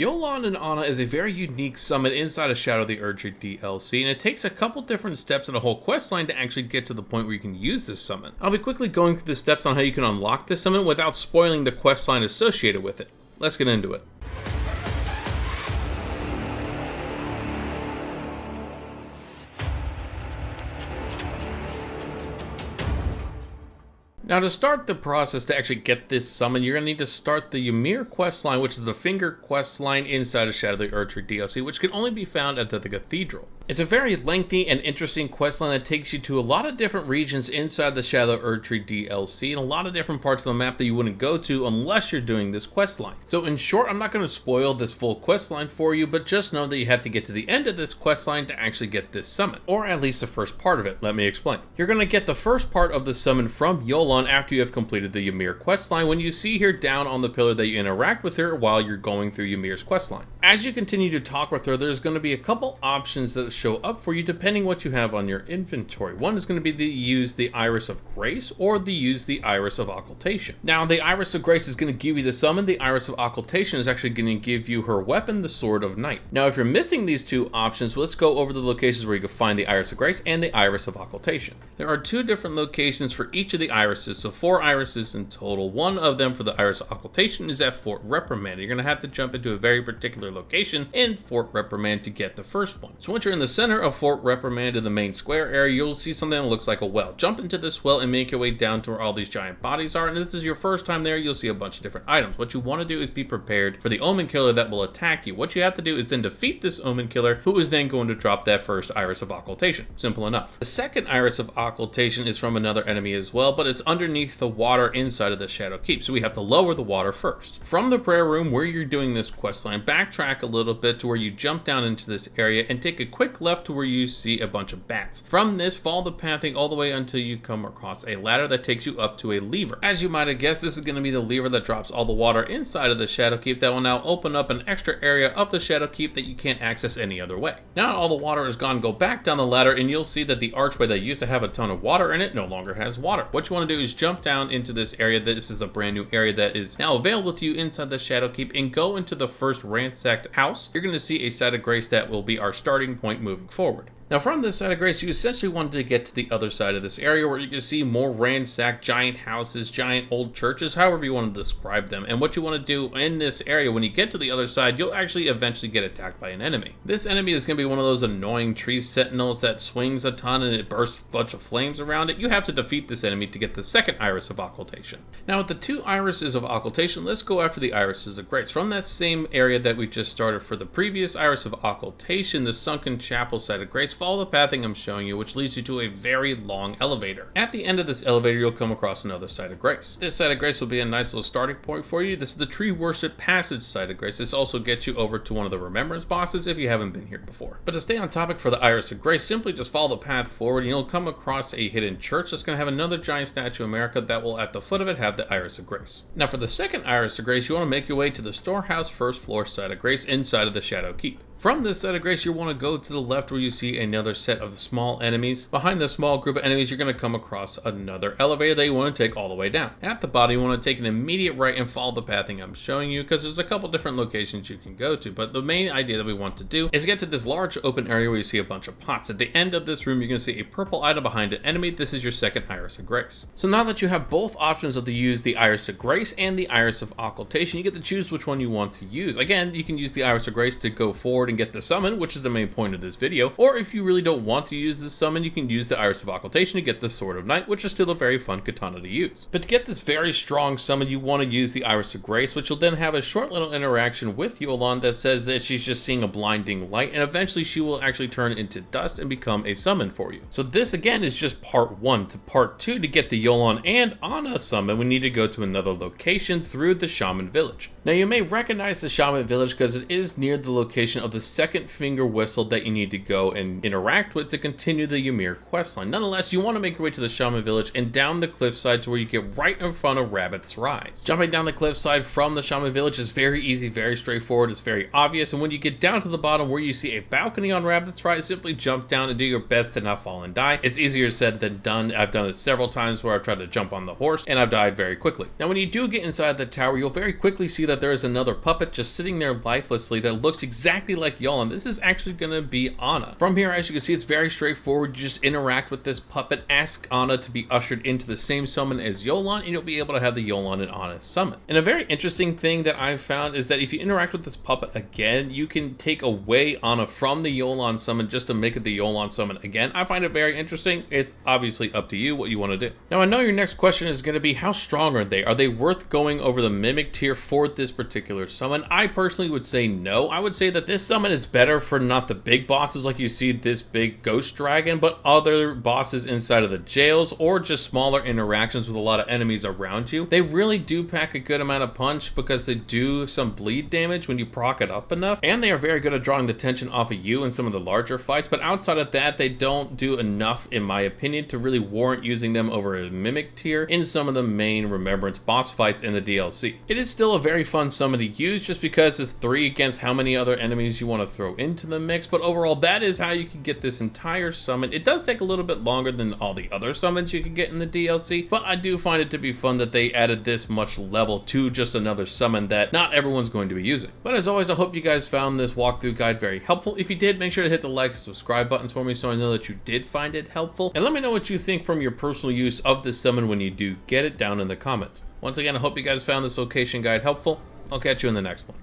Jolan and Anna is a very unique summon inside of Shadow the Erdtree DLC, and it takes a couple different steps and a whole questline to actually get to the point where you can use this summon. I'll be quickly going through the steps on how you can unlock this summon without spoiling the questline associated with it. Let's get into it. Now to start the process to actually get this summon, you're going to need to start the Ymir questline, which is the finger questline inside of Shadow the Erdtree DLC, which can only be found at the Cathedral. It's a very lengthy and interesting questline that takes you to a lot of different regions inside the Shadow Erdtree DLC and a lot of different parts of the map that you wouldn't go to unless you're doing this questline. So in short, I'm not going to spoil this full questline for you, but just know that you have to get to the end of this questline to actually get this summon, or at least the first part of it. Let me explain. You're going to get the first part of the summon from Jolan after you have completed the Ymir questline, when you see here down on the pillar that you interact with her while you're going through Ymir's questline. As you continue to talk with her, there's going to be a couple options that show up for you depending what you have on your inventory. One is going to be to use the Iris of Grace or to use the Iris of Occultation. Now the Iris of Grace is going to give you the summon. The Iris of Occultation is actually going to give you her weapon, the Sword of Night. Now if you're missing these two options, let's go over the locations where you can find the Iris of Grace and the Iris of Occultation. There are two different locations for each of the irises, so 4 irises in total. One of them for the Iris of Occultation is at Fort Reprimand. You're going to have to jump into a very particular location in Fort Reprimand to get the first one. So once you're in the center of Fort Reprimand in the main square area, you'll see something that looks like a well. Jump into this well and make your way down to where all these giant bodies are, and if this is your first time there, you'll see a bunch of different items. What you want to do is be prepared for the Omen Killer that will attack you. What you have to do is then defeat this Omen Killer, who is then going to drop that first Iris of Occultation. Simple enough. The second Iris of Occultation is from another enemy as well, but it's underneath the water inside of the Shadow Keep, so we have to lower the water first. From the prayer room where you're doing this questline, backtrack a little bit to where you jump down into this area and take a quick left to where you see a bunch of bats. From this, follow the pathing all the way until you come across a ladder that takes you up to a lever. As you might have guessed, this is going to be the lever that drops all the water inside of the Shadow Keep that will now open up an extra area of the Shadow Keep that you can't access any other way. Now all the water is gone, go back down the ladder and you'll see that the archway that used to have a ton of water in it no longer has water. What you want to do is jump down into this area. This is the brand new area that is now available to you inside the Shadow Keep, and go into the first ransacked house. You're going to see a site of grace that will be our starting point moving forward. Now from this side of grace, you essentially wanted to get to the other side of this area where you can see more ransacked giant houses, giant old churches, however you want to describe them. And what you want to do in this area, when you get to the other side, you'll actually eventually get attacked by an enemy. This enemy is going to be one of those annoying tree sentinels that swings a ton and it bursts a bunch of flames around it. You have to defeat this enemy to get the second Iris of Occultation. Now with the 2 Irises of Occultation, let's go after the Irises of Grace. From that same area that we just started for the previous Iris of Occultation, the Sunken Chapel site of Grace, follow the pathing I'm showing you, which leads you to a very long elevator. At the end of this elevator, you'll come across another site of grace. This site of grace will be a nice little starting point for you. This is the Tree Worship Passage site of grace. This also gets you over to one of the Remembrance bosses if you haven't been here before. But to stay on topic for the Iris of Grace, simply just follow the path forward and you'll come across a hidden church that's going to have another giant statue of America that will at the foot of it have the Iris of Grace. Now for the second Iris of Grace, you want to make your way to the Storehouse first floor site of grace inside of the Shadow Keep. From this side of grace, you want to go to the left where you see another set of small enemies. Behind the small group of enemies, you're going to come across another elevator that you want to take all the way down. At the bottom, you want to take an immediate right and follow the pathing I'm showing you, because there's a couple different locations you can go to. But the main idea that we want to do is get to this large open area where you see a bunch of pots. At the end of this room, you're going to see a purple item behind an enemy. This is your second Iris of Grace. So now that you have both options of to use the Iris of Grace and the Iris of Occultation, you get to choose which one you want to use. Again, you can use the Iris of Grace to go forward and get the summon, which is the main point of this video, or if you really don't want to use this summon, you can use the Iris of Occultation to get the Sword of Night, which is still a very fun katana to use. But to get this very strong summon, you want to use the Iris of Grace, which will then have a short little interaction with Jolan that says that she's just seeing a blinding light, and eventually she will actually turn into dust and become a summon for you. So this again is just part 1. To part 2, to get the Jolan and Anna summon, we need to go to another location through the Shaman Village. Now you may recognize the Shaman Village because it is near the location of the the second finger whistle that you need to go and interact with to continue the Ymir questline. Nonetheless, you want to make your way to the Shaman Village and down the cliffside to where you get right in front of Rabbit's Rise. Jumping down the cliffside from the Shaman Village is very easy, very straightforward, it's very obvious, and when you get down to the bottom where you see a balcony on Rabbit's Rise, simply jump down and do your best to not fall and die. It's easier said than done. I've done it several times where I've tried to jump on the horse and I've died very quickly. Now when you do get inside the tower, you'll very quickly see that there is another puppet just sitting there lifelessly that looks exactly like Jolan. This is actually going to be Anna. From here, as you can see, it's very straightforward. You just interact with this puppet, ask Anna to be ushered into the same summon as Jolan, and you'll be able to have the Jolan and Anna summon. And a very interesting thing that I've found is that if you interact with this puppet again, you can take away Anna from the Jolan summon just to make it the Jolan summon again. I find it very interesting. It's obviously up to you what you want to do. Now I know your next question is going to be, how strong are they? Are they worth going over the Mimic tier for this particular summon? I personally would say no. I would say that this summon is better for not the big bosses like you see this big ghost dragon, but other bosses inside of the jails or just smaller interactions with a lot of enemies around you. They really do pack a good amount of punch because they do some bleed damage when you proc it up enough, and they are very good at drawing the tension off of you in some of the larger fights, but outside of that, they don't do enough, in my opinion, to really warrant using them over a Mimic tier in some of the main Remembrance boss fights in the DLC. It is still a very fun summon to use just because it's 3 against how many other enemies you want to throw into the mix, but overall that is how you can get this entire summon. It does take a little bit longer than all the other summons you can get in the DLC, but I do find it to be fun that they added this much level to just another summon that not everyone's going to be using. But as always, I hope you guys found this walkthrough guide very helpful. If you did, make sure to hit the like and subscribe buttons for me so I know that you did find it helpful, and let me know what you think from your personal use of this summon when you do get it down in the comments. Once again, I hope you guys found this location guide helpful. I'll catch you in the next one.